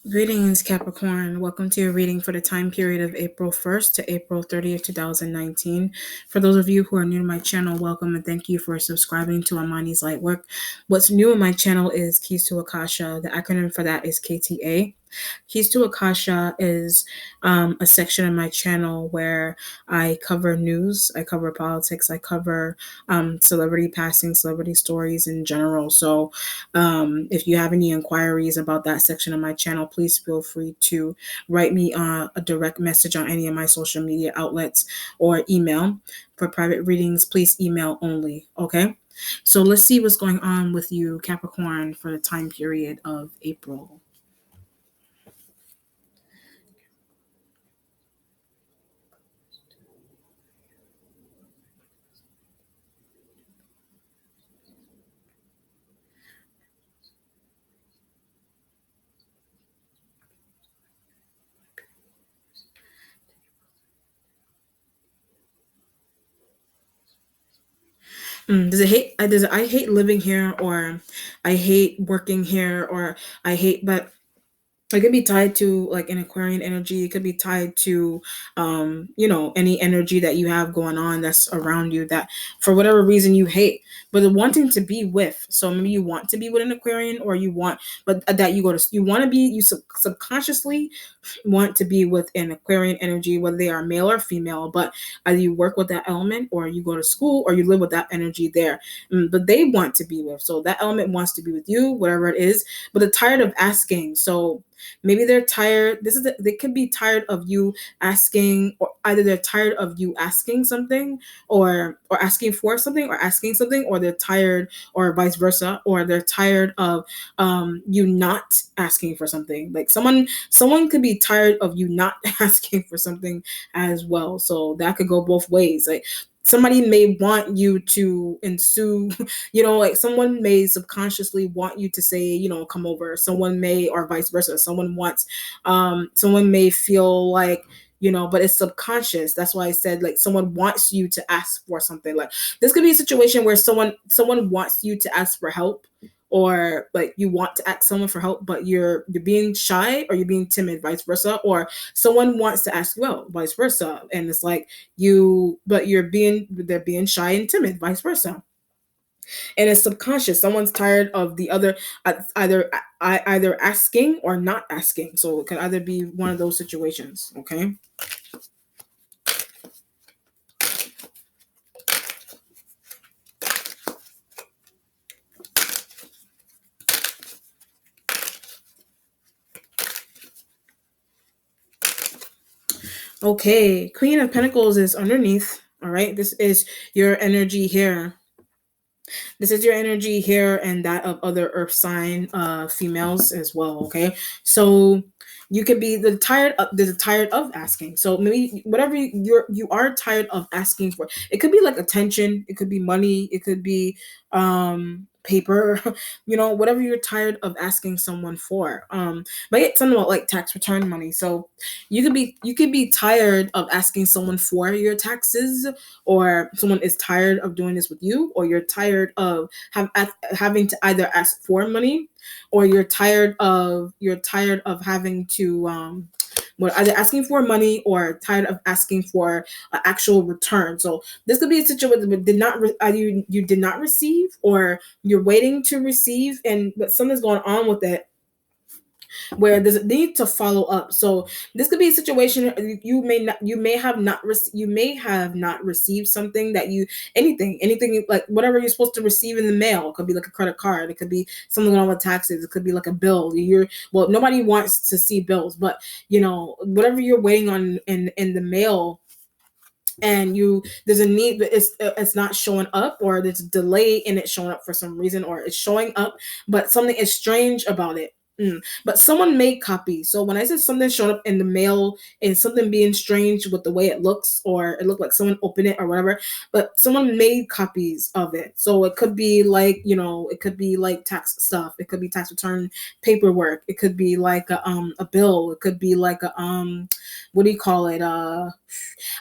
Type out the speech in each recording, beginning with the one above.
Greetings, Capricorn. Welcome to your reading for the time period of April 1st to April 30th, 2019. For those of you who are new to my channel, welcome and thank you for subscribing to Amani's Light Work. What's new in my channel is Keys to Akasha. The acronym for that is KTA. Keys to Akasha is a section of my channel where I cover news, I cover politics, I cover celebrity passing, celebrity stories in general. So if you have any inquiries about that section of my channel, please feel free to write me a direct message on any of my social media outlets or email. For private readings, please email only, okay? So let's see what's going on with you, Capricorn, for the time period of April. Does I hate living here, or I hate working here, or I hate, but it could be tied to like an Aquarian energy. It could be tied to any energy that you have going on that's around you that for whatever reason you hate, but the wanting to be with. So maybe you want to be with an Aquarian, or you want, but that you want to be, you subconsciously want to be with an Aquarian energy, whether they are male or female, but either you work with that element, or you go to school, or you live with that energy there. But they want to be with, so that element wants to be with you, whatever it is, but they're tired of asking. So maybe they're tired. They could be tired of you asking, or either they're tired of you asking something, or asking for something, or asking something, or they're tired, or vice versa, or they're tired of you not asking for something. Like someone could be tired of you not asking for something as well. So that could go both ways. Like somebody may want you to ensue, like someone may subconsciously want you to say, come over. Someone may, or vice versa. Someone may feel like, but it's subconscious. That's why I said, like, someone wants you to ask for something. Like this could be a situation where someone wants you to ask for help, or like you want to ask someone for help, but you're being shy, or you're being timid, vice versa, or someone wants to ask you out, vice versa, and it's like they're being shy and timid, vice versa, and it's subconscious. Someone's tired of the other, either asking or not asking. So it can either be one of those situations. Okay. Okay, Queen of Pentacles is underneath. All right, this is your energy here. This is your energy here, and that of other earth sign females as well. Okay, so you could be tired of asking. So maybe whatever you are tired of asking for. It could be like attention, it could be money, it could be paper, whatever you're tired of asking someone for. But it's something about like tax return money. So you could be tired of asking someone for your taxes, or someone is tired of doing this with you, or you're tired of having to either ask for money, or you're tired of having to either asking for money, or tired of asking for an actual return. So this could be a situation where you did not receive, or you're waiting to receive, but something's going on with it where there's a need to follow up. So this could be a situation you may have not received something that anything like whatever you're supposed to receive in the mail. It could be like a credit card. It could be something going on with taxes. It could be like a bill. Nobody wants to see bills, but whatever you're waiting on in the mail, and there's a need, but it's not showing up, or there's a delay in it showing up for some reason, or it's showing up but something is strange about it. But someone made copies. So when I said something showed up in the mail and something being strange with the way it looks, or it looked like someone opened it or whatever, but someone made copies of it. So it could be like, it could be like tax stuff. It could be tax return paperwork. It could be like a bill. It could be like a what do you call it?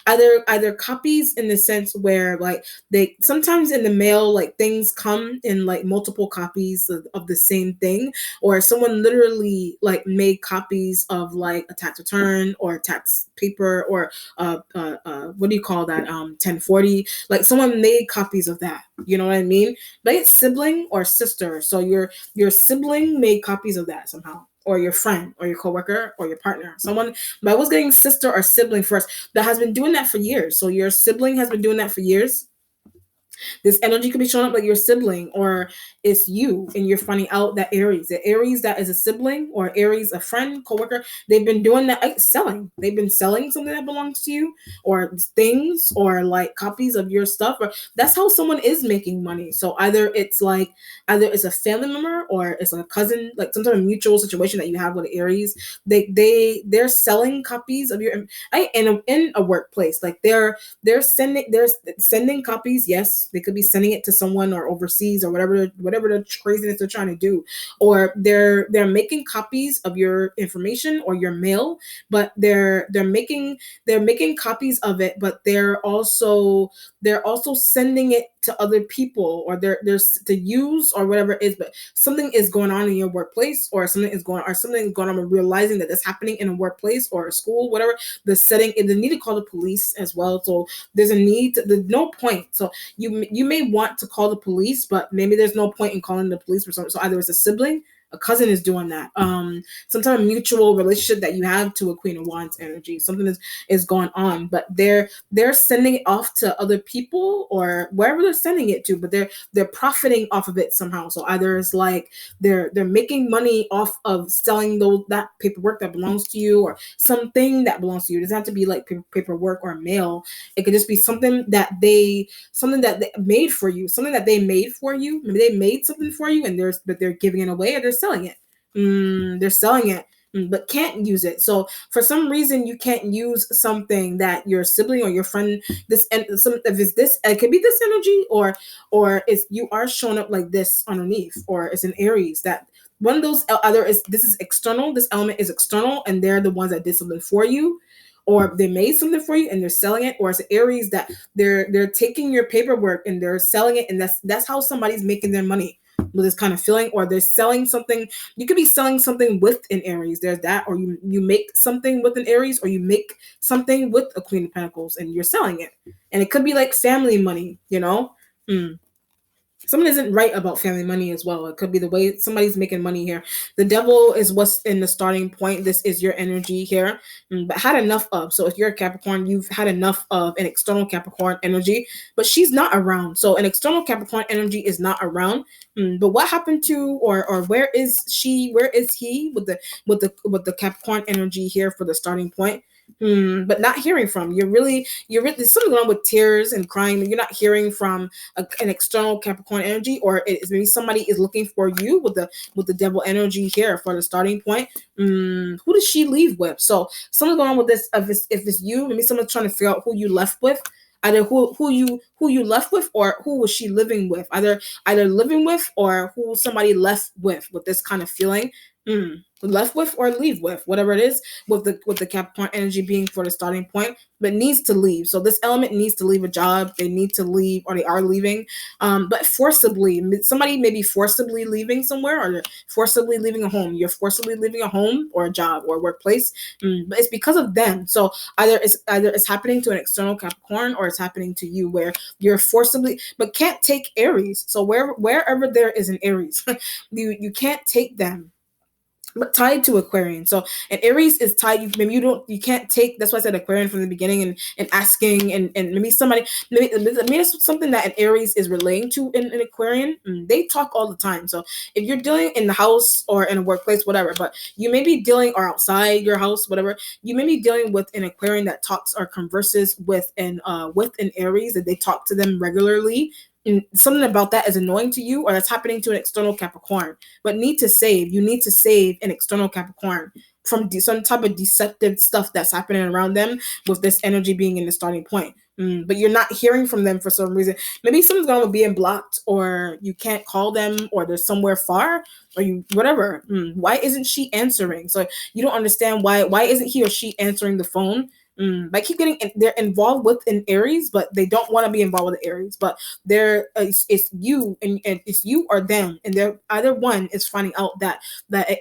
either copies in the sense where like they sometimes in the mail like things come in like multiple copies of the same thing, or someone literally like made copies of like a tax return or a tax paper or what do you call that 1040, like someone made copies of that, you know what I mean? Like it's sibling or sister, so your sibling made copies of that somehow, or your friend or your coworker or your partner, someone. But I was getting sister or sibling first that has been doing that for years. So your sibling has been doing that for years. This energy could be showing up like your sibling, or it's you and you're finding out that the Aries that is a sibling, or Aries a friend, coworker, they've been doing that selling. They've been selling something that belongs to you, or things, or like copies of your stuff. Or that's how someone is making money. So either it's a family member or it's a cousin, like some sort of mutual situation that you have with Aries. They're selling copies of your in a workplace. Like they're sending copies. Yes, they could be sending it to someone or overseas or whatever the craziness they're trying to do, or they're making copies of your information or your mail, but they're making copies of it, but they're also sending it to other people, or there's to use or whatever it is. But something is going on in your workplace, or something is going on, realizing that that's happening in a workplace or a school, whatever. The setting, and they need to call the police as well. So there's no point. So you may want to call the police, but maybe there's no point in calling the police for something. So either it's a sibling, a cousin is doing that. Some type of mutual relationship that you have to a Queen of Wands energy. Something is going on, but they're sending it off to other people or wherever they're sending it to, but they're profiting off of it somehow. So either it's like they're making money off of selling that paperwork that belongs to you, or something that belongs to you. It doesn't have to be like paperwork or mail. It could just be something that they made for you, something that they made for you. Maybe they made something for you, and they're giving it away, or they're selling it. They're selling it, but can't use it. So for some reason, you can't use something that your sibling or your friend, this, and some if it's this, it could be this energy, or it's you are showing up like this underneath, or it's an Aries that one of those, either is this is external, this element is external, and they're the ones that did something for you, or they made something for you and they're selling it, or it's Aries that they're taking your paperwork and they're selling it, and that's how somebody's making their money with this kind of feeling. Or they're selling something. You could be selling something with an Aries. There's that, or you make something with an Aries, or you make something with a Queen of Pentacles and you're selling it, and it could be like family money, you know. Someone isn't right about family money as well. It could be the way somebody's making money here. The devil is what's in the starting point. This is your energy here, but had enough of. So if you're a Capricorn, you've had enough of an external Capricorn energy, but she's not around. So an external Capricorn energy is not around. But what happened to, or where is she? Where is he with the Capricorn energy here for the starting point? But not hearing from. There's something going on with tears and crying. You're not hearing from an external Capricorn energy, or maybe somebody is looking for you with the devil energy here for the starting point. Who does she leave with? So something's going on with this. If it's you, maybe someone's trying to figure out who you left with. Either who you left with, or who was she living with? Either living with, or who somebody left with this kind of feeling. Left with or leave with, whatever it is, with the Capricorn energy being for the starting point, but needs to leave. So this element needs to leave a job. They need to leave, or they are leaving, but forcibly. Somebody may be forcibly leaving somewhere, or forcibly leaving a home. You're forcibly leaving a home or a job or a workplace, but it's because of them. So either it's happening to an external Capricorn, or it's happening to you, where you're forcibly, but can't take Aries. So wherever there is an Aries, you can't take them, but tied to Aquarian. So an Aries is tied. Maybe you can't take. That's why I said Aquarian from the beginning, and asking, and maybe it's something that an Aries is relating to in Aquarian. They talk all the time. So if you're dealing in the house or in a workplace, whatever, but you may be dealing, or outside your house, whatever, you may be dealing with an Aquarian that talks or converses with an Aries, that they talk to them regularly. And something about that is annoying to you, or that's happening to an external Capricorn. But you need to save an external Capricorn from some type of deceptive stuff that's happening around them, with this energy being in the starting point. But you're not hearing from them for some reason. Maybe someone's going to be blocked, or you can't call them, or they're somewhere far, or you whatever. Why isn't she answering? So you don't understand why isn't he or she answering the phone? I keep getting they're involved with an Aries, but they don't want to be involved with the Aries. But it's you and it's you or them, and they're either one is finding out that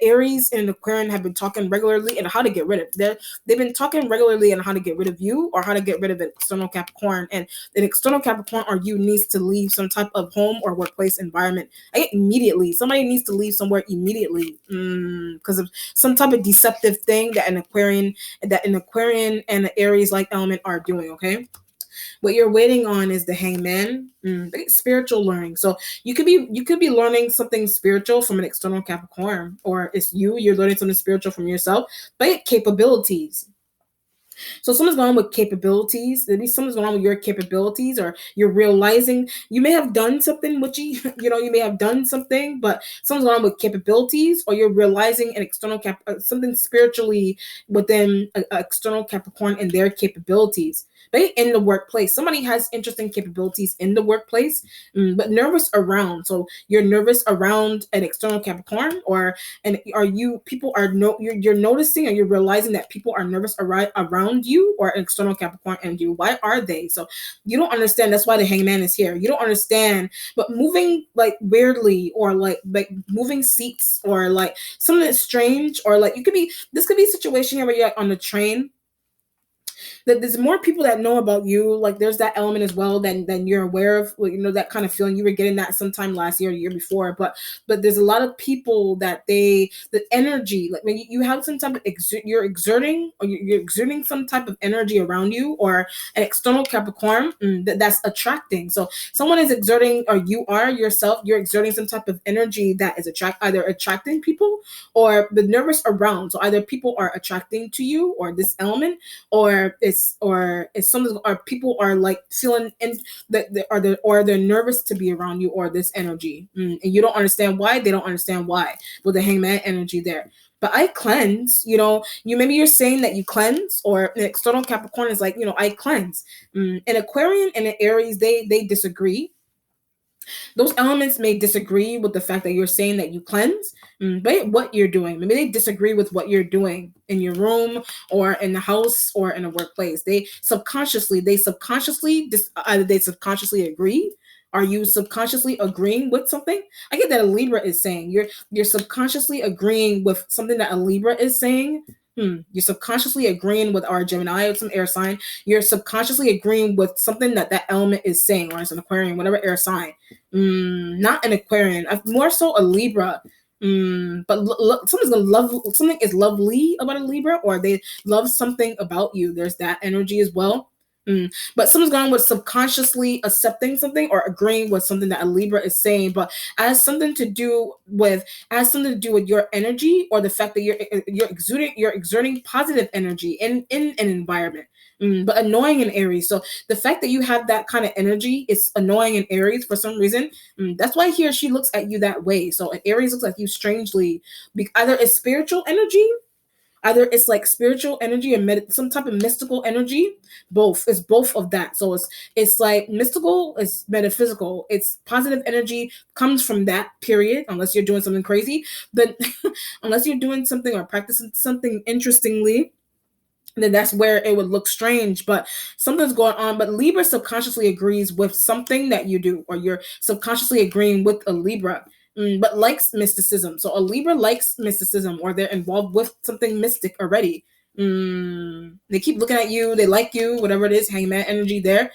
Aries and Aquarian have been talking regularly and how to get rid of. They've been talking regularly on how to get rid of you or how to get rid of an external Capricorn, and an external Capricorn or you needs to leave some type of home or workplace environment. Immediately, somebody needs to leave somewhere immediately because of some type of deceptive thing that an Aquarian and an Aries like element are doing. Okay, what you're waiting on is the Hangman, spiritual learning. So you could be learning something spiritual from an external Capricorn, or it's you're learning something spiritual from yourself. But capabilities. So someone's going on with capabilities. Maybe someone's going on with your capabilities, or you're realizing you may have done something, which you may have done something, but someone's going on with capabilities, or you're realizing an external something spiritually within an external Capricorn and their capabilities. Right in the workplace, somebody has interesting capabilities in the workplace, but nervous around. So you're nervous around an external Capricorn, and are you people are no you're noticing or you're realizing that people are nervous around you or an external Capricorn and you. Why are they? So you don't understand. That's why the Hangman is here. You don't understand. But moving like weirdly, or like moving seats, or like something that's strange, or like this could be a situation here where you're like on the train, that there's more people that know about you. Like there's that element as well than you're aware of. Like, that kind of feeling. You were getting that sometime last year or the year before. But there's a lot of people that the energy, like when you have some type of you're exerting, or you're exerting some type of energy around you, or an external Capricorn, that's attracting. So someone is exerting, or you are yourself, you're exerting some type of energy that is either attracting people or the nervous around. So either people are attracting to you or this element, or it's something, or people are like feeling in or they're nervous to be around you, or this energy, and you don't understand why. They don't understand why with the Hangman energy there. But I cleanse, maybe you're saying that you cleanse, or an external Capricorn is like, I cleanse. An Aquarian and an Aries, they disagree. Those elements may disagree with the fact that you're saying that you cleanse, but what you're doing. Maybe they disagree with what you're doing in your room, or in the house, or in a workplace. Either they subconsciously agree. Are you subconsciously agreeing with something? I get that a Libra is saying. You're subconsciously agreeing with something that a Libra is saying. You're subconsciously agreeing with our Gemini or some air sign. You're subconsciously agreeing with something that element is saying, or it's an Aquarian, whatever air sign. Not an Aquarian. More so a Libra. But someone's gonna love something is lovely about a Libra, or they love something about you. There's that energy as well. But someone's going with subconsciously accepting something or agreeing with something that a Libra is saying, but has something to do with your energy, or the fact that you're exerting positive energy in an environment. But annoying in Aries. So the fact that you have that kind of energy is annoying in Aries for some reason. That's why he or she looks at you that way. So an Aries looks at you strangely. Either it's spiritual energy, either it's like spiritual energy, or some type of mystical energy. Both. It's both of that. So it's like mystical, it's metaphysical, it's positive energy comes from that period, unless you're doing something crazy. But unless you're doing something or practicing something interestingly, then that's where it would look strange. But something's going on. But Libra subconsciously agrees with something that you do, or you're subconsciously agreeing with a Libra, but likes mysticism. So a Libra likes mysticism, or they're involved with something mystic already. They keep looking at you, they like you, whatever it is, Hangman energy there,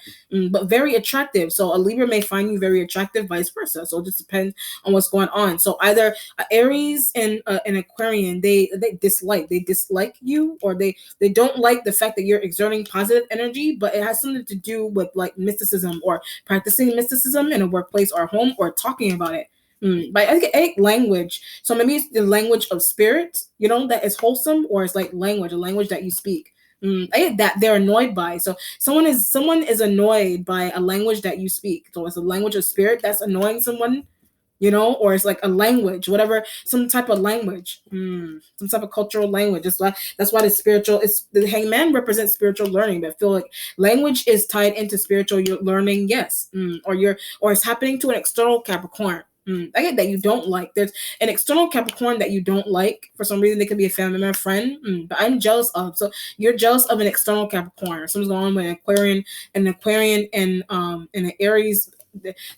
but very attractive. So a Libra may find you very attractive, vice versa. So it just depends on what's going on. So either Aries and an Aquarian, they dislike you, or they don't like the fact that you're exerting positive energy, but it has something to do with like mysticism, or practicing mysticism in a workplace or home, or talking about it. But I think language. So maybe it's the language of spirit, that is wholesome, or it's like a language that you speak. I get that they're annoyed by. So someone is annoyed by a language that you speak. So it's a language of spirit that's annoying someone, or it's like a language, whatever, some type of language, some type of cultural language. That's why the Hangman represents spiritual learning. But I feel like language is tied into spiritual learning, yes, or it's happening to an external Capricorn. I get that you don't like. There's an external Capricorn that you don't like. For some reason, they could be a family member, friend, but I'm jealous of. So you're jealous of an external Capricorn. Something's going on with an Aquarian, and an Aries.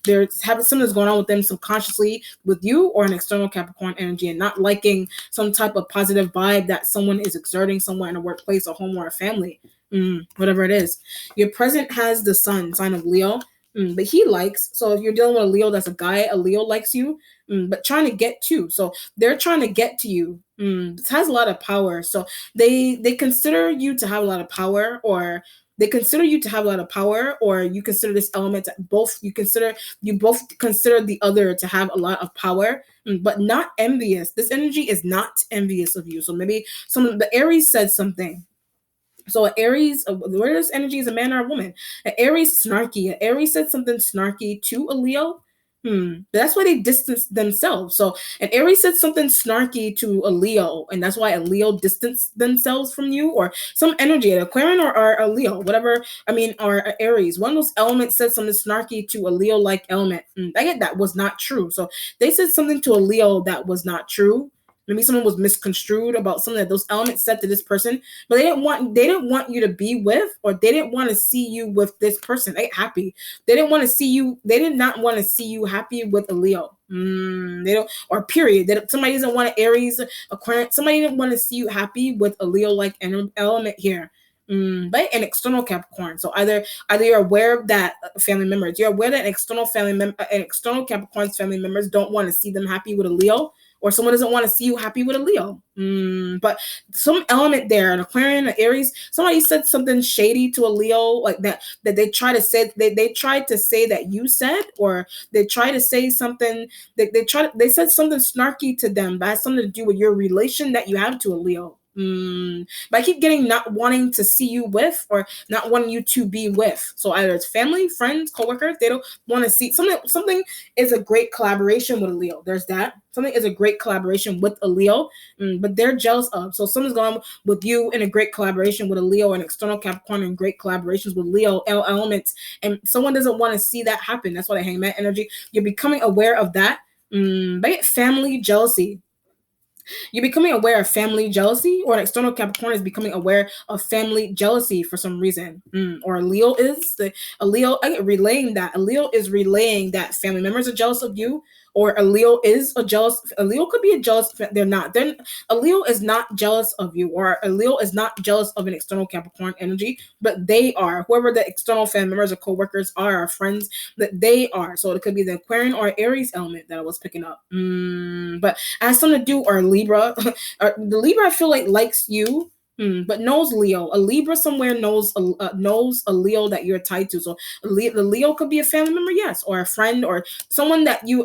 There's having something that's going on with them subconsciously with you, or an external Capricorn energy, and not liking some type of positive vibe that someone is exerting somewhere in a workplace, a home, or a family. Whatever it is. Your present has the sun, sign of Leo. But he likes, so if you're dealing with a Leo that's a guy, a Leo likes you, but trying to get to. So they're trying to get to you. This has a lot of power. So they consider you to have a lot of power, or they consider you to have a lot of power, or you consider this element that you both consider the other to have a lot of power, but not envious. This energy is not envious of you. So maybe the Aries said something. So an Aries, where this energy is a man or a woman. An Aries snarky. An Aries said something snarky to a Leo. That's why they distanced themselves. So an Aries said something snarky to a Leo, and that's why a Leo distanced themselves from you, or some energy, an Aquarian or a Leo, whatever. I mean, or an Aries. One of those elements said something snarky to a Leo-like element. I get that was not true. So they said something to a Leo that was not true. Maybe someone was misconstrued about something that those elements said to this person, but they didn't want you to be with, or they didn't want to see you with this person. They happy. They didn't want to see you. They did not want to see you happy with a Leo. They don't, or period. Somebody doesn't want an Aries, Aquarius. Somebody didn't want to see you happy with a Leo-like element here. But an external Capricorn. So either you're aware of that family members, you're aware that an external Capricorn's family members don't want to see them happy with a Leo, or someone doesn't want to see you happy with a Leo. But some element there, an Aquarian, an Aries, somebody said something shady to a Leo, like that they try to say, they tried to say that you said, or they try to say something, they said something snarky to them that has something to do with your relation that you have to a Leo. But I keep getting not wanting to see you with, or not wanting you to be with. So either it's family, friends, coworkers, they don't want to see something is a great collaboration with a Leo. There's that. Something is a great collaboration with a Leo, but they're jealous of. So something's going on with you in a great collaboration with a Leo, and external Capricorn in great collaborations with Leo elements, and someone doesn't want to see that happen. That's why they hang that energy. You're becoming aware of that. But family jealousy. You're becoming aware of family jealousy, or an external Capricorn is becoming aware of family jealousy for some reason. Or a Leo relaying that. A Leo is relaying that family members are jealous of you, or a Leo could be a jealous, they're not. Then a Leo is not jealous of you, or a Leo is not jealous of an external Capricorn energy, but they are. Whoever the external family members or co-workers are, or friends, that they are. So it could be the Aquarian or Aries element that I was picking up. But it has something to do, or Libra. Or the Libra I feel like likes you, but knows Leo. A Libra somewhere knows a Leo that you're tied to. So the Leo could be a family member, yes, or a friend, or someone that you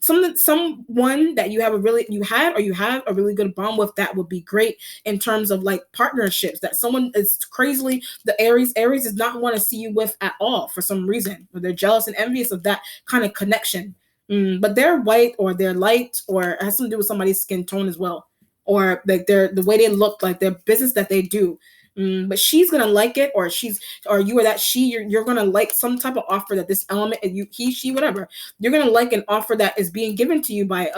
someone that you have a really good bond with. That would be great in terms of like partnerships. That someone is crazily the Aries does not want to see you with at all for some reason, or they're jealous and envious of that kind of connection. But they're white, or they're light, or it has something to do with somebody's skin tone as well, or like the way they look, like their business that they do. But she's gonna like it, or you're gonna like some type of offer that this element, she, whatever, you're gonna like an offer that is being given to you by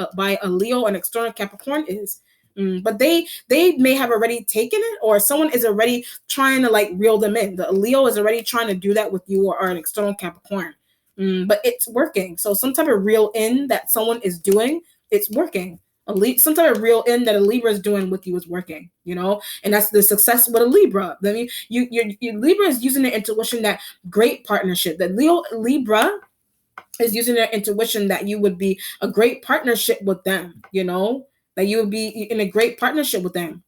a Leo, an external Capricorn is. But they may have already taken it, or someone is already trying to like reel them in. The Leo is already trying to do that with you, or an external Capricorn. But it's working. So some type of reel in that someone is doing, it's working. Some type of reel in that a Libra is doing with you is working, and that's the success with a Libra. I mean, your Libra is using their intuition, that great partnership. That Libra is using their intuition that you would be a great partnership with them, that you would be in a great partnership with them.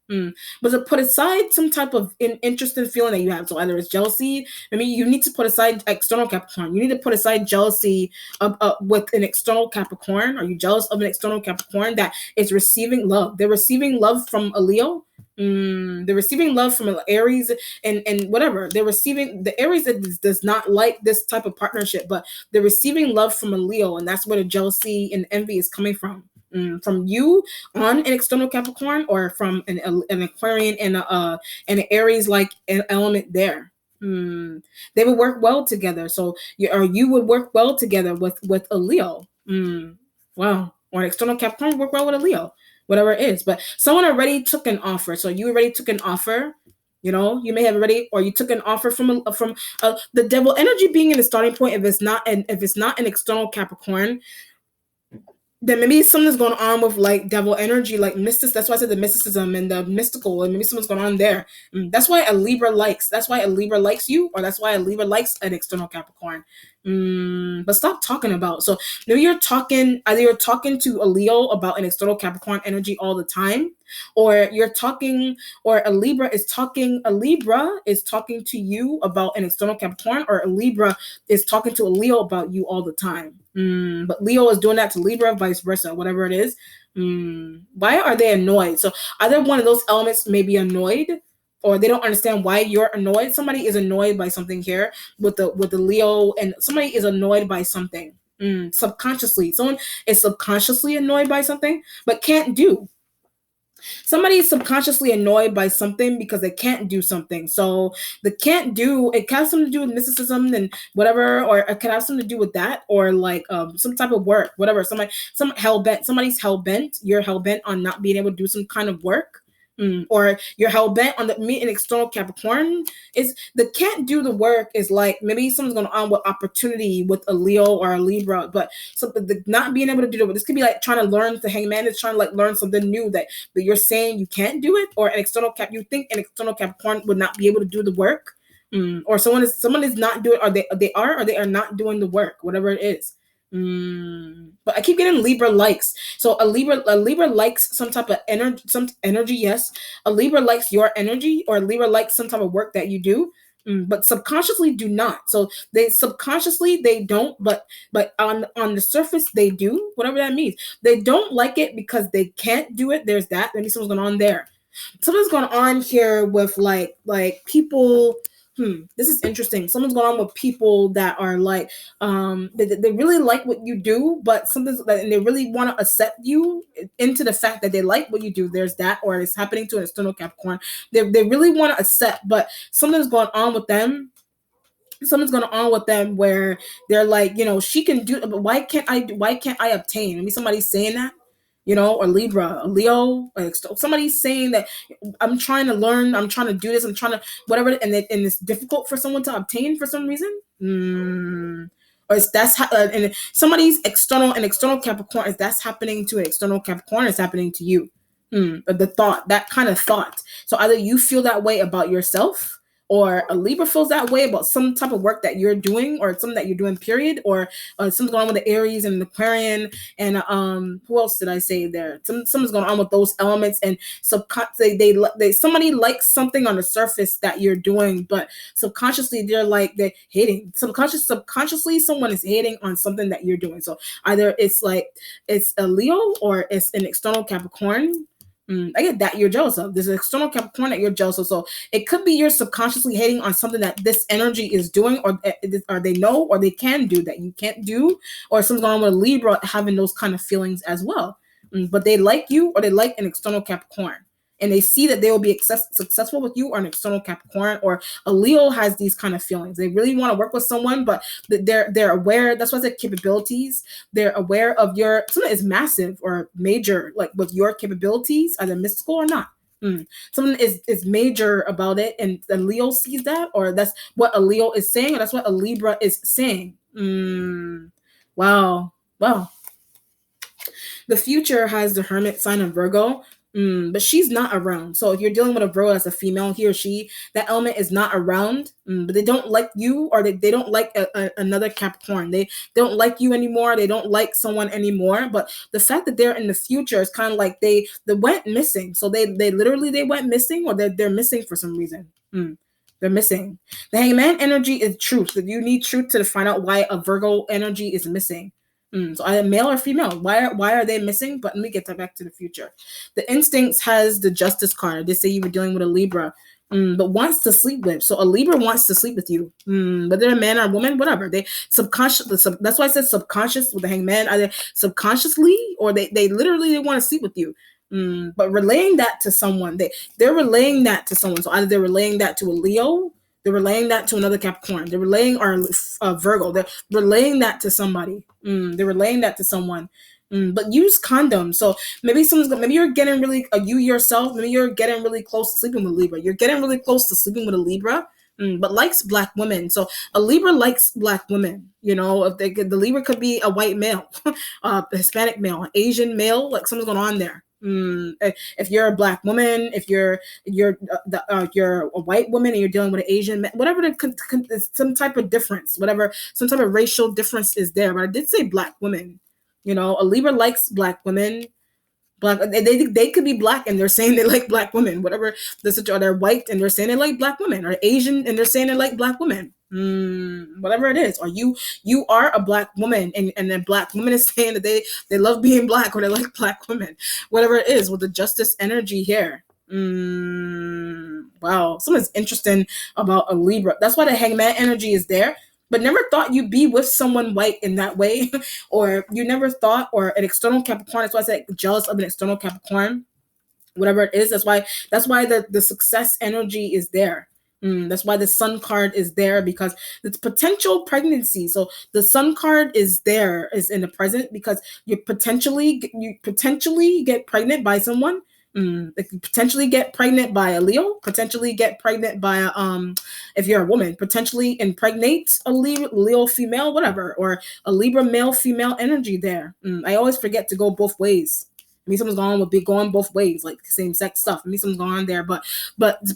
But to put aside some type of interesting feeling that you have, so either it's jealousy. I mean, you need to put aside external Capricorn. You need to put aside jealousy with an external Capricorn. Are you jealous of an external Capricorn that is receiving love? They're receiving love from a Leo. They're receiving love from an Aries, and whatever. They're receiving, the Aries that does not like this type of partnership, but they're receiving love from a Leo, and that's where the jealousy and envy is coming from. From you on an external Capricorn, or from an Aquarian and an Aries like an element there. They would work well together. So you would work well together with a Leo. Wow. Or an external Capricorn work well with a Leo, whatever it is. But someone already took an offer. So you already took an offer. You may have already, or you took an offer from the devil energy being in the starting point. If it's not an external Capricorn, then maybe something's going on with like devil energy, like mystic. That's why I said the mysticism and the mystical, and maybe something's going on there. That's why a Libra likes. That's why a Libra likes you, or that's why a Libra likes an external Capricorn. But stop talking about. So maybe either you're talking to a Leo about an external Capricorn energy all the time, or or a Libra is talking to you about an external Capricorn, or a Libra is talking to a Leo about you all the time. But Leo is doing that to Libra, vice versa, whatever it is. Why are they annoyed? So either one of those elements may be annoyed, or they don't understand why you're annoyed. Somebody is annoyed by something here with the Leo, and somebody is annoyed by something. Subconsciously. Someone is subconsciously annoyed by something, but can't do. Somebody is subconsciously annoyed by something because they can't do something. So the can't do, it has something to do with mysticism and whatever, or it could have something to do with that, or like some type of work, whatever. Somebody's hell bent. You're hell bent on not being able to do some kind of work. Or you're hell bent on meet an external Capricorn. Is the can't do the work is like maybe someone's going on with opportunity with a Leo or a Libra, but something the not being able to do it. This could be like trying to learn. The hangman is trying to like learn something new that you're saying you can't do it, or an external you think an external Capricorn would not be able to do the work, or someone is not doing, or they are not doing the work, whatever it is. But I keep getting Libra likes. So a Libra likes some energy. Yes, a Libra likes your energy, or a Libra likes some type of work that you do. But subconsciously do not. So they don't, but on the surface they do. Whatever that means, they don't like it because they can't do it. There's that. Maybe something's going on there. Something's going on here with like people. This is interesting. Someone's going on with people that are like, they really like what you do, but and they really want to accept you into the fact that they like what you do. There's that, or it's happening to an external Capricorn. They really want to accept, but something's going on with them. Something's going on with them where they're like, she can do it, but why can't I obtain? Maybe somebody's saying that, or Libra, a Leo, somebody's saying that I'm trying to learn, I'm trying to do this, I'm trying to whatever, and it's difficult for someone to obtain for some reason. Or and somebody's an external Capricorn, if that's happening to an external Capricorn, it's happening to you. The thought, that kind of thought. So either you feel that way about yourself, or a Libra feels that way about some type of work that you're doing, or something that you're doing, period, or something's going on with the Aries and the Aquarian, and who else did I say there? Something's going on with those elements, and somebody likes something on the surface that you're doing, but subconsciously they're hating. Subconsciously someone is hating on something that you're doing. So either it's a Leo, or it's an external Capricorn. I get that you're jealous of. There's an external Capricorn that you're jealous of. So it could be you're subconsciously hating on something that this energy is doing, or they know, or they can do that you can't do, or something's going on with a Libra having those kind of feelings as well. But they like you, or they like an external Capricorn, and they see that they will be successful with you, or an external Capricorn, or a Leo has these kind of feelings. They really want to work with someone, but they're aware. That's why their capabilities. They're aware of something is massive or major, like with your capabilities, either mystical or not. Something is major about it, and the Leo sees that, or that's what a Leo is saying, or that's what a Libra is saying. Wow. The future has the Hermit sign of Virgo, but she's not around. So if you're dealing with a Virgo as a female, he or she, that element is not around, but they don't like you, or they don't like another Capricorn. They don't like you anymore. They don't like someone anymore. But the fact that they're in the future is kind of like they went missing. So they literally went missing, or they're missing for some reason. They're missing. The Hangman energy is truth. So you need truth to find out why a Virgo energy is missing. So either male or female. Why are they missing? But let me get back to the future. The Instincts has the Justice card. They say you were dealing with a Libra, but wants to sleep with. So a Libra wants to sleep with you, whether they're a man or a woman, whatever. They that's why I said subconscious with the Hangman. Either subconsciously, or they literally want to sleep with you. But relaying that to someone, they're relaying that to someone. So either they're relaying that to a Leo, They're relaying that to another Capricorn. They're relaying, or Virgo. They're relaying that to somebody. They're relaying that to someone. But use condoms. So maybe you're getting really, you yourself, maybe you're getting really close to sleeping with Libra. You're getting really close to sleeping with a Libra, but likes black women. So a Libra likes black women. If the Libra could be a white male, a Hispanic male, an Asian male, like something's going on there. If you're a black woman, if you're a white woman and you're dealing with an Asian man, whatever, some type of difference, whatever, some type of racial difference is there. But I did say black women. A Libra likes black women. They could be black and they're saying they like black women. Whatever the situation, or they're white and they're saying they like black women, or Asian and they're saying they like black women. Whatever it is, or you are a black woman and a black woman is saying that they love being black or they like black women. Whatever it is, with the justice energy here. Wow, something's interesting about a Libra. That's why the Hangman energy is there. But never thought you'd be with someone white in that way, or you never thought, or an external Capricorn. That's why I said jealous of an external Capricorn. Whatever it is, that's why the success energy is there. That's why the Sun card is there, because it's potential pregnancy. So the Sun card is there, is in the present, because you potentially get pregnant by someone. Like potentially get pregnant by a Leo, potentially get pregnant by if you're a woman, potentially impregnate a Leo female, whatever, or a Libra male female energy there. I always forget to go both ways. I mean, someone's going both ways, like same sex stuff. I mean, someone's going on there, but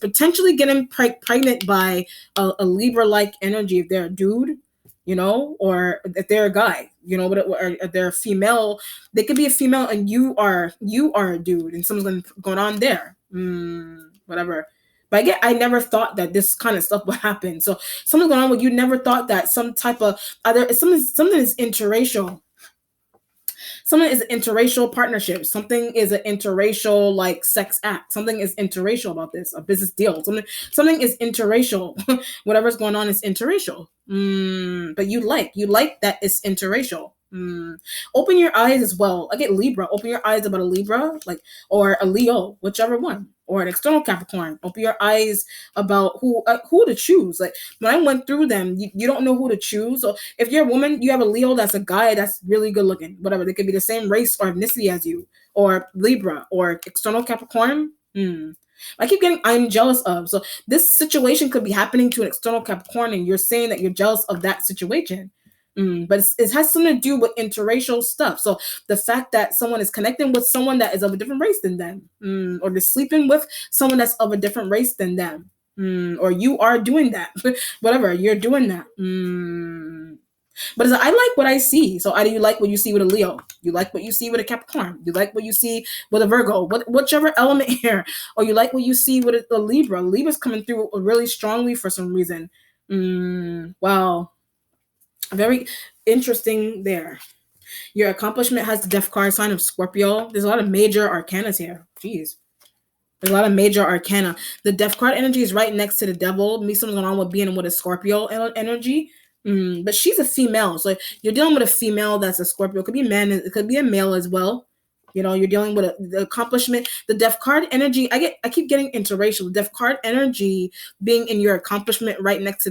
potentially getting pregnant by a Libra like energy if they're a dude, or if they're a guy, or if they're a female. They could be a female and you are a dude, and someone's going on there. Whatever. But I never thought that this kind of stuff would happen. So something's going on where you never thought that some type of either something is interracial. Something is an interracial partnership. Something is an interracial like sex act. Something is interracial about this. A business deal. Something is interracial. Whatever's going on is interracial. But you like that it's interracial. Open your eyes as well. I get Libra. Open your eyes about a Libra, or a Leo, whichever one, or an external Capricorn. Open your eyes about who to choose. Like when I went through them, you don't know who to choose. So if you're a woman, you have a Leo that's a guy that's really good looking. Whatever, they could be the same race or ethnicity as you, or Libra, or external Capricorn. I keep getting I'm jealous of. So this situation could be happening to an external Capricorn, and you're saying that you're jealous of that situation. But it has something to do with interracial stuff. So the fact that someone is connecting with someone that is of a different race than them, or they're sleeping with someone that's of a different race than them, or you are doing that, whatever, you're doing that. But I like what I see. So either you like what you see with a Leo, you like what you see with a Capricorn, you like what you see with a Virgo, whichever element here, or you like what you see with a Libra. Libra's coming through really strongly for some reason. Wow. Very interesting there. Your accomplishment has the death card sign of Scorpio. There's a lot of major arcanas here. Jeez. There's a lot of major arcana. The death card energy is right next to the devil. Me something going on with being with a Scorpio energy. But she's a female. So you're dealing with a female that's a Scorpio. It could be a man. It could be a male as well. You're dealing with the accomplishment. The death card energy, I keep getting interracial. The death card energy being in your accomplishment right next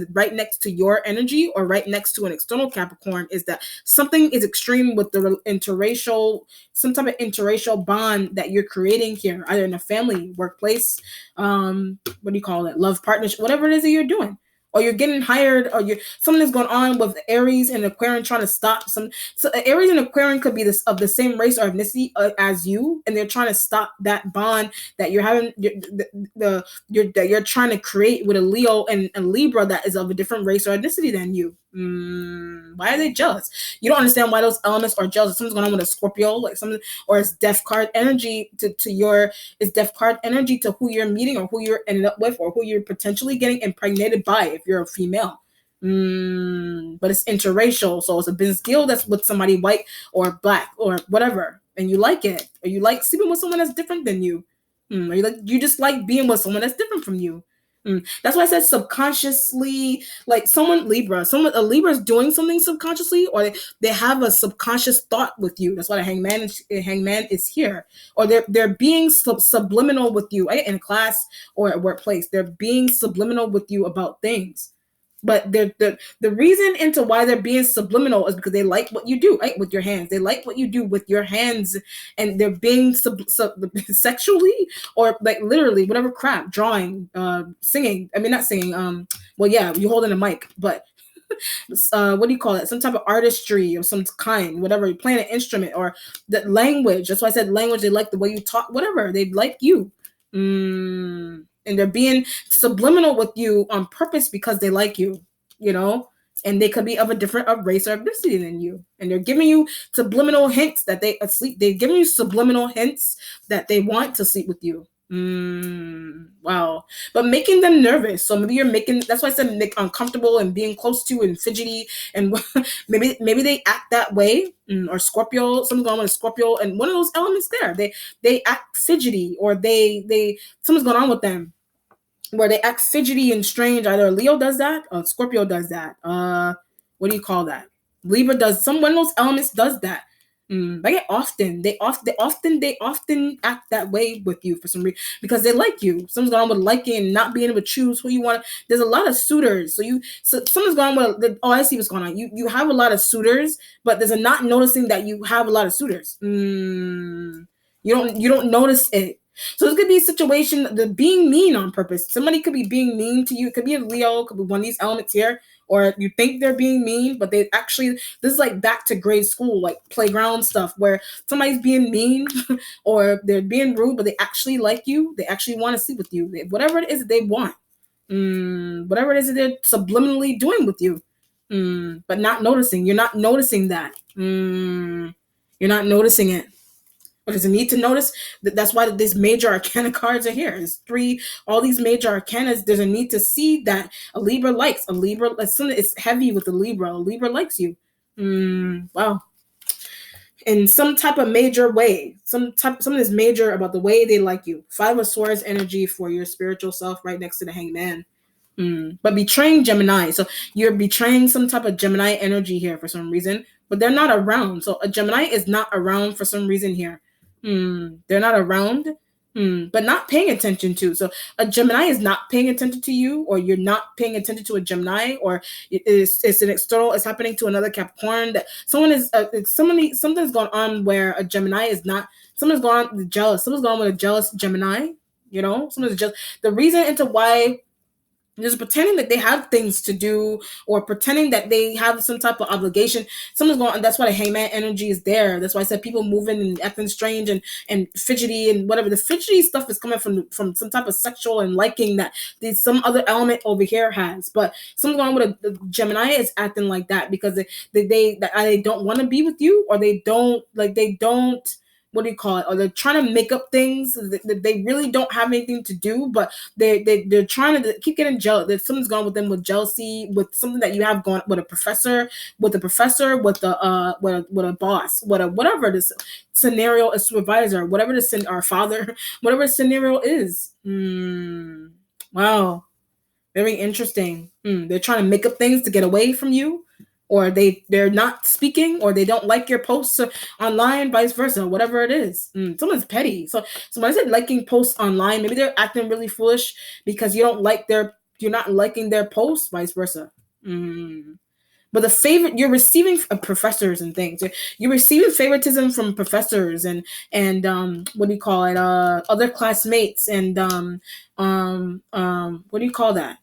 to your energy, or right next to an external Capricorn, is that something is extreme with the interracial, some type of interracial bond that you're creating here, either in a family, workplace, what do you call it? Love partnership, whatever it is that you're doing. Or you're getting hired, or something is going on with Aries and Aquarian trying to stop some. So Aries and Aquarian could be of the same race or ethnicity as you, and they're trying to stop that bond that you're having. That you're trying to create with a Leo and Libra that is of a different race or ethnicity than you. Why are they jealous? You don't understand why those elements are jealous. Something's going on with a Scorpio, like something, or it's death card energy it's death card energy to who you're meeting, or who you're ending up with, or who you're potentially getting impregnated by if you're a female. But it's interracial, so it's a business deal that's with somebody white or black or whatever, and you like it, or you like sleeping with someone that's different than you, or you just like being with someone that's different from you. That's why I said subconsciously, like someone Libra, someone a Libra is doing something subconsciously, or they have a subconscious thought with you. That's why hangman is here, or they're being subliminal with you, right? In class or at workplace. They're being subliminal with you about things. But the reason into why they're being subliminal is because they like what you do, right? With your hands. They like what you do with your hands, and they're being sexually or like literally whatever crap, drawing, singing. I mean, not singing. Well, yeah, you holding a mic, but what do you call it? Some type of artistry of some kind, whatever. You're playing an instrument or the language. That's why I said language. They like the way you talk, whatever. They like you. And they're being subliminal with you on purpose because they like you, you know, and they could be of a different race or ethnicity than you. And they're giving you subliminal hints that they're giving you subliminal hints that they want to sleep with you. Wow. But making them nervous. So maybe you're making, that's why I said make uncomfortable and being close to and fidgety, and maybe they act that way. Or Scorpio, something's going on with Scorpio, and one of those elements there. They act fidgety, or they something's going on with them where they act fidgety and strange. Either Leo does that or Scorpio does that. What do you call that? Libra does, one of those elements does that. But often they often act that way with you for some reason because they like you. Something's going on with liking and not being able to choose who you want. There's a lot of suitors, so something's going on with. I see what's going on. You have a lot of suitors, but there's a not noticing that you have a lot of suitors. You don't notice it. So this could be a situation, the being mean on purpose. Somebody could be being mean to you. It could be a Leo, it could be one of these elements here, or you think they're being mean, but they actually, this is like back to grade school, like playground stuff, where somebody's being mean or they're being rude, but they actually like you. They actually want to sleep with you. Whatever it is that they want. Whatever it is that they're subliminally doing with you. But not noticing. You're not noticing that. You're not noticing it. But there's a need to notice that's why these major arcana cards are here. There's all these major arcanas. There's a need to see that a Libra likes a Libra. It's heavy with the Libra. A Libra likes you. Wow. In some type of major way, something is major about the way they like you. 5 of Swords energy for your spiritual self, right next to the Hangman. But betraying Gemini. So you're betraying some type of Gemini energy here for some reason, but they're not around. So a Gemini is not around for some reason here. They're not around, but not paying attention to. So a Gemini is not paying attention to you, or you're not paying attention to a Gemini, or it's an external. It's happening to another Capricorn. That someone is something's going on where a Gemini is not. Someone's going on jealous. Someone's going on with a jealous Gemini. You know, someone's jealous. The reason into why. Just pretending that they have things to do, or pretending that they have some type of obligation. Someone's going. That's why the Hangman energy is there. That's why I said people moving and acting strange and fidgety and whatever. The fidgety stuff is coming from some type of sexual and liking that some other element over here has. But someone's going with a Gemini is acting like that because they don't want to be with you, or they don't. What do you call it? Or they're trying to make up things. They really don't have anything to do, but they're trying to keep getting jealous. That something's gone with them with jealousy, with something that you have going with a professor, with a boss, whatever this scenario, a supervisor, whatever our father, whatever the scenario is. Wow, very interesting. They're trying to make up things to get away from you. Or they're not speaking, or they don't like your posts online, vice versa, whatever it is. Someone's petty. So when I said liking posts online, maybe they're acting really foolish because you're not liking their posts, vice versa. But you're receiving professors and things. You're receiving favoritism from professors and what do you call it? Other classmates and what do you call that?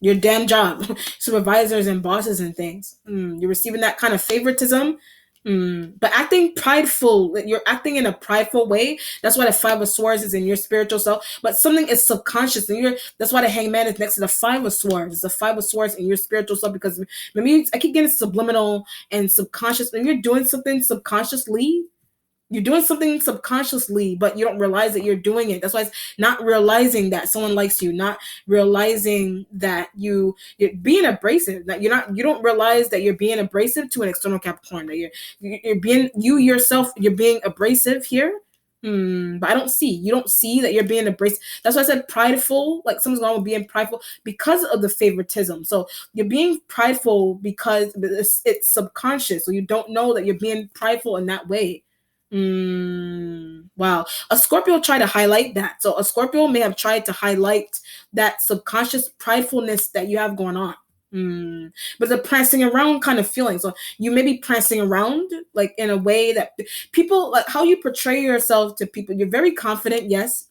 Your damn job, supervisors and bosses and things. You're receiving that kind of favoritism, but acting prideful. You're acting in a prideful way. That's why the 5 of Swords is in your spiritual self. But something is subconscious, and that's why the Hangman is next to the 5 of Swords. It's the 5 of Swords in your spiritual self, because maybe I keep getting subliminal and subconscious. When you're doing something subconsciously. You're doing something subconsciously, but you don't realize that you're doing it. That's why it's not realizing that someone likes you, not realizing that you're being abrasive. That you don't realize that you're being abrasive to an external Capricorn. That you're being you yourself. You're being abrasive here. But I don't see. You don't see that you're being embraced. That's why I said prideful. Like something's wrong with being prideful because of the favoritism. So you're being prideful because it's subconscious. So you don't know that you're being prideful in that way. Wow. A Scorpio tried to highlight that. So a Scorpio may have tried to highlight that subconscious pridefulness that you have going on. But the prancing around kind of feeling. So you may be prancing around like in a way that people, like how you portray yourself to people. You're very confident, yes,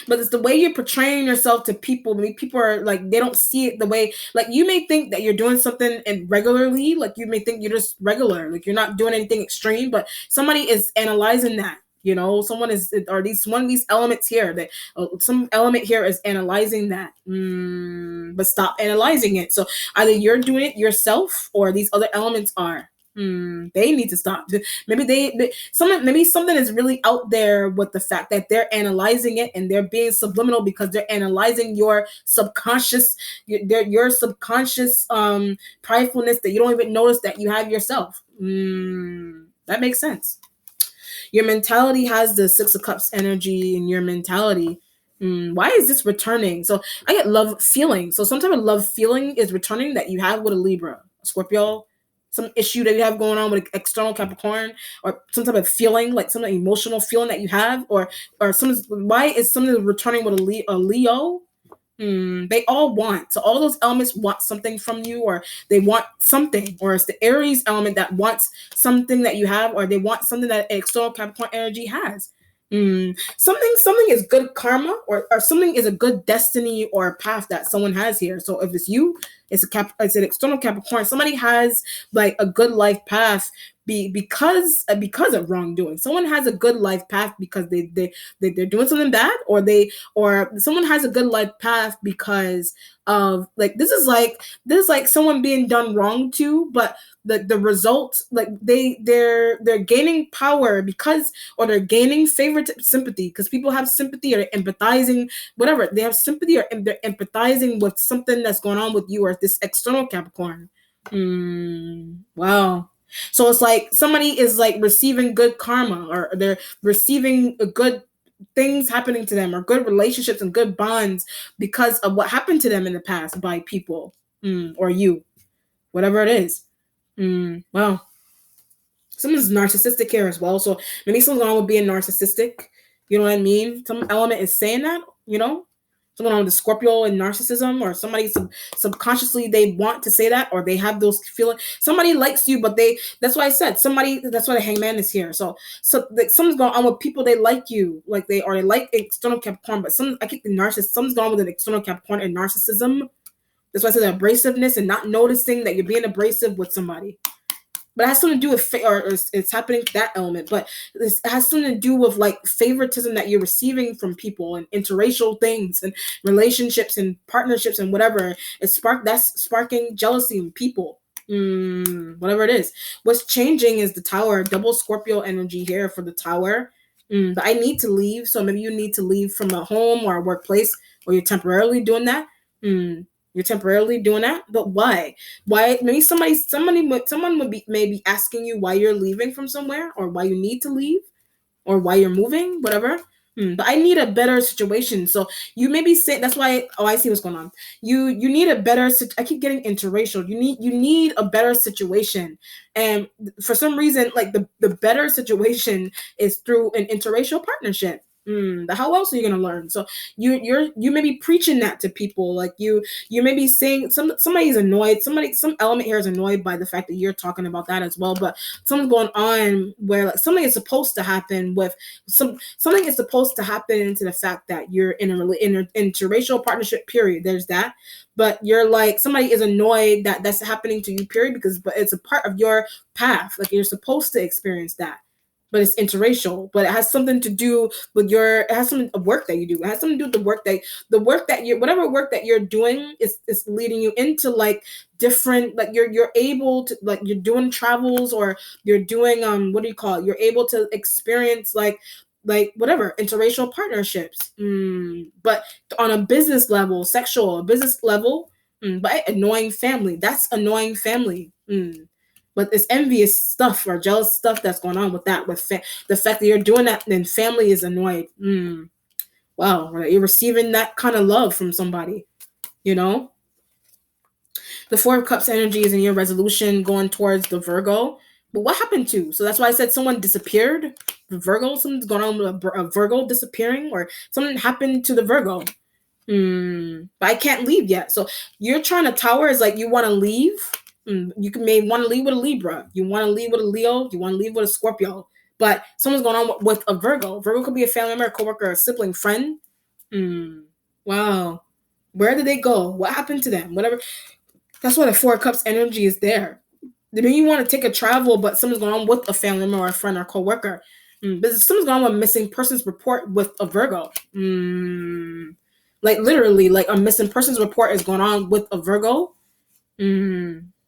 but it's the way you're portraying yourself to people. Maybe people are like, they don't see it the way, like you may think that you're doing something and regularly, like you may think you're just regular, like you're not doing anything extreme, but somebody is analyzing that. Someone is, or these one of these elements here that some element here is analyzing that. But stop analyzing it. So either you're doing it yourself or these other elements are. They need to stop. Maybe maybe something is really out there with the fact that they're analyzing it and they're being subliminal because they're analyzing your subconscious, your subconscious pridefulness that you don't even notice that you have yourself. That makes sense. Your mentality has the Six of Cups energy in your mentality. Why is this returning? So I get love feeling. So some type of love feeling is returning that you have with a Libra, a Scorpio, some issue that you have going on with external Capricorn, or some type of feeling, like some emotional feeling that you have, or some. Why is something returning with a Leo? They all want. So all those elements want something from you, or they want something, or it's the Aries element that wants something that you have, or they want something that external Capricorn energy has. Something is good karma, or something is a good destiny or path that someone has here. So if it's you, it's an external Capricorn. Somebody has like a good life path because of wrongdoing. Someone has a good life path because they're doing something bad, or someone has a good life path because of like this is like someone being done wrong to, but the result, like they're gaining power because, or they're gaining favorite sympathy because people have sympathy or empathizing, whatever, they have sympathy or they're empathizing with something that's going on with you or this external Capricorn. Wow. So it's like somebody is like receiving good karma, or they're receiving a good things happening to them, or good relationships and good bonds because of what happened to them in the past by people, or you, whatever it is. Well, someone's narcissistic here as well. So maybe something's wrong with being narcissistic. You know what I mean? Some element is saying that, someone on the Scorpio and narcissism, or somebody subconsciously they want to say that, or they have those feelings. Somebody likes you, but that's why I said somebody. That's why the Hangman is here. So like, something's going on with people. They like you, like they like external Capricorn, but I keep the narcissist. Something's going on with an external Capricorn and narcissism. That's why I said abrasiveness and not noticing that you're being abrasive with somebody. But it has something to do with or it's happening to that element, but it has something to do with like favoritism that you're receiving from people and interracial things and relationships and partnerships and whatever. That's sparking jealousy in people. Whatever it is. What's changing is the Tower, double Scorpio energy here for the Tower. But I need to leave, so maybe you need to leave from a home or a workplace, or you're temporarily doing that. You're temporarily doing that, but why? Why? Maybe someone would be maybe asking you why you're leaving from somewhere, or why you need to leave, or why you're moving, whatever. But I need a better situation. So you may be saying that's why. Oh, I see what's going on. You need a better. I keep getting interracial. You need a better situation, and for some reason, like the better situation is through an interracial partnership. How else are you gonna learn? So you may be preaching that to people, like you may be saying somebody's annoyed, some element here is annoyed by the fact that you're talking about that as well, but something's going on where like something is supposed to happen with something is supposed to happen into the fact that you're in an interracial partnership, period. There's that, but you're like somebody is annoyed that that's happening to you, period, but it's a part of your path, like you're supposed to experience that, but it's interracial, but it has something to do with it has some work that you do. It has something to do with the work that you, whatever work that you're doing is leading you into like different, like you're able to, like you're doing travels, or you're doing, what do you call it? You're able to experience like whatever, interracial partnerships. But on a business level, business level, but annoying family, that's annoying family. But it's envious stuff or jealous stuff that's going on with that. With the fact that you're doing that, then family is annoyed. Wow, right? You're receiving that kind of love from somebody. You know, the Four of Cups energy is in your resolution going towards the Virgo. But what happened to? So that's why I said someone disappeared. The Virgo, something's going on with a Virgo disappearing, or something happened to the Virgo. But I can't leave yet. So you're trying to tower is like you want to leave. You may want to leave with a Libra. You want to leave with a Leo. You want to leave with a Scorpio. But something's going on with a Virgo. Virgo could be a family member, a coworker, a sibling, friend. Wow. Where did they go? What happened to them? Whatever. That's why the Four of Cups energy is there. Maybe you want to take a travel, but something's going on with a family member or a friend or a coworker. But something's going on with missing persons report with a Virgo. Like literally, like a missing persons report is going on with a Virgo.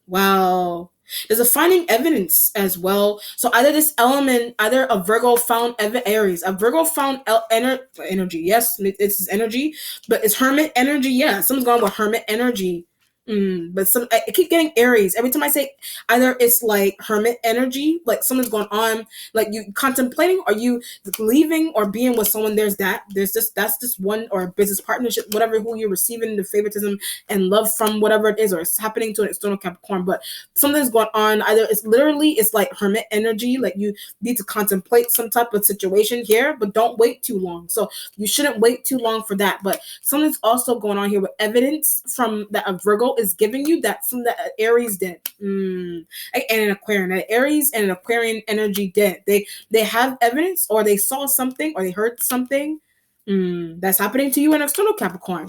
Wow. There's a finding evidence as well. So either this element, either a Virgo found Aries, a Virgo found energy. Yes, it's energy, but it's Hermit energy. Yeah, something's going on with Hermit energy. But I keep getting Aries every time I say either it's like Hermit energy, like something's going on, like you contemplating, or you leaving or being with someone. There's this one or business partnership, whatever, who you're receiving the favoritism and love from, whatever it is, or it's happening to an external Capricorn. But something's going on. Either it's like Hermit energy, like you need to contemplate some type of situation here, but don't wait too long. So you shouldn't wait too long for that. But something's also going on here with evidence from that a Virgo is giving you that from that Aries did. And an Aquarian. An Aries and an Aquarian energy did. They have evidence, or they saw something, or they heard something that's happening to you in external Capricorn.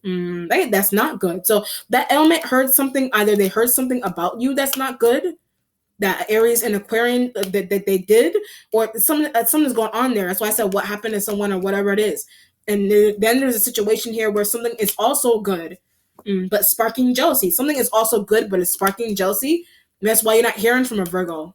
That's not good. So that element heard something, either they heard something about you that's not good, that Aries and Aquarian that they did, or something's going on there. That's why I said what happened to someone or whatever it is. And then there's a situation here where something is also good, but sparking jealousy. Something is also good, but it's sparking jealousy. And that's why you're not hearing from a Virgo.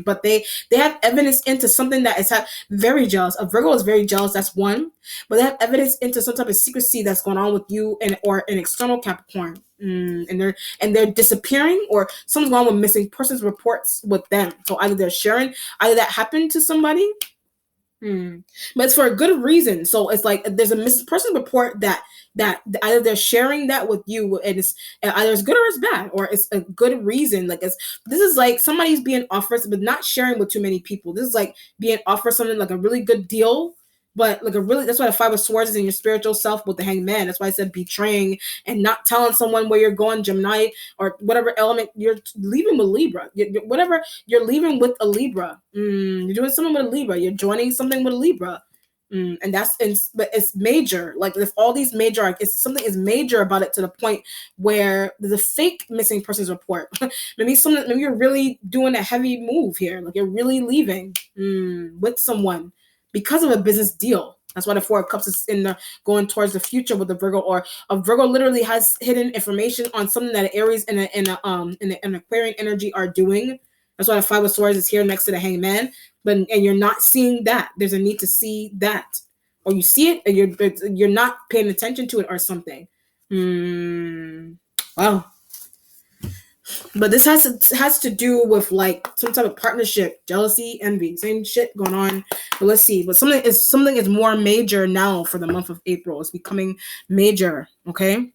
But they have evidence into something that is very jealous. A Virgo is very jealous. That's one. But they have evidence into some type of secrecy that's going on with you or an external Capricorn. And they're disappearing, or something's going on with missing persons reports with them. So either they're sharing, either that happened to somebody. But it's for a good reason. So it's like there's a missing person report that either they're sharing that with you, and it's either it's good or it's bad, or it's a good reason. Like this is like somebody's being offered, but not sharing with too many people. This is like being offered something like a really good deal, but like that's why the Five of Swords is in your spiritual self with the Hanged Man. That's why I said betraying and not telling someone where you're going, Gemini, or whatever element you're leaving with Libra. Whatever you're leaving with a Libra. You're doing something with a Libra. You're joining something with a Libra. And but it's major. Like if all these major, it's something is major about it to the point where there's a fake missing persons report. maybe you're really doing a heavy move here. Like you're really leaving with someone because of a business deal. That's why the Four of Cups is going towards the future with the Virgo, or a Virgo literally has hidden information on something that Aries and an Aquarian energy are doing. That's why the Five of Swords is here next to the Hanged Man. And you're not seeing that. There's a need to see that, or you see it and you're not paying attention to it or something. Wow. But this has to do with like some type of partnership, jealousy, envy, same shit going on. But let's see. But something is more major now for the month of April. It's becoming major. Okay.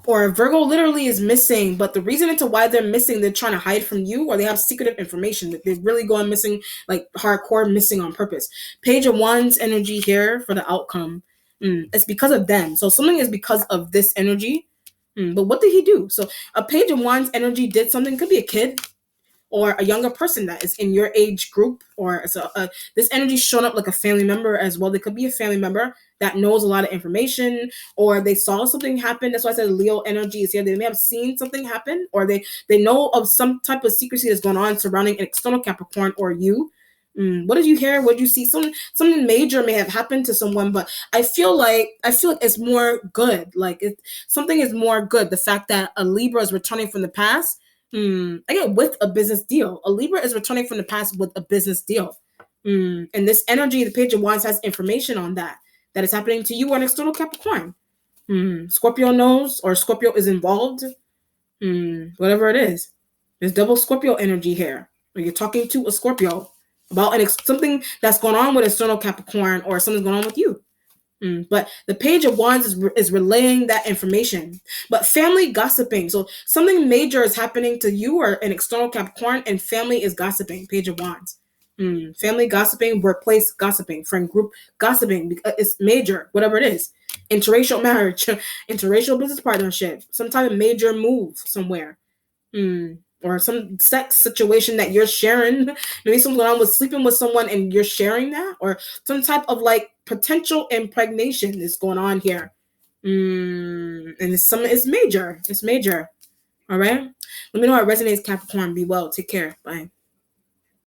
Or Virgo literally is missing, but the reason into why they're missing, they're trying to hide from you, or they have secretive information that they're really going missing, like hardcore missing on purpose. Page of Wands energy here for the outcome. It's because of them. So something is because of this energy. But what did he do? So a Page of Wands energy did something. Could be a kid or a younger person that is in your age group, or this energy showing up like a family member as well. They could be a family member that knows a lot of information, or they saw something happen. That's why I said Leo energy is here. They may have seen something happen, or they know of some type of secrecy that's going on surrounding an external Capricorn or you. What did you hear? What did you see? Something major may have happened to someone, but I feel like it's more good. Like something is more good. The fact that a Libra is returning from the past. Again, with a business deal. A Libra is returning from the past with a business deal. And this energy, the Page of Wands, has information on that is happening to you or an external Capricorn. Scorpio knows, or Scorpio is involved. Whatever it is. There's double Scorpio energy here. Or you're talking to a Scorpio about something that's going on with external Capricorn, or something's going on with you. But the Page of Wands is relaying that information. But family gossiping. So something major is happening to you or an external Capricorn, and family is gossiping. Page of Wands. Family gossiping, workplace gossiping, friend group gossiping. It's major, whatever it is. Interracial marriage, interracial business partnership, some type of major move somewhere. Or some sex situation that you're sharing. Maybe something going on with sleeping with someone and you're sharing that, or some type of like potential impregnation is going on here. And it's major. It's major. All right. Let me know how it resonates, Capricorn. Be well. Take care. Bye.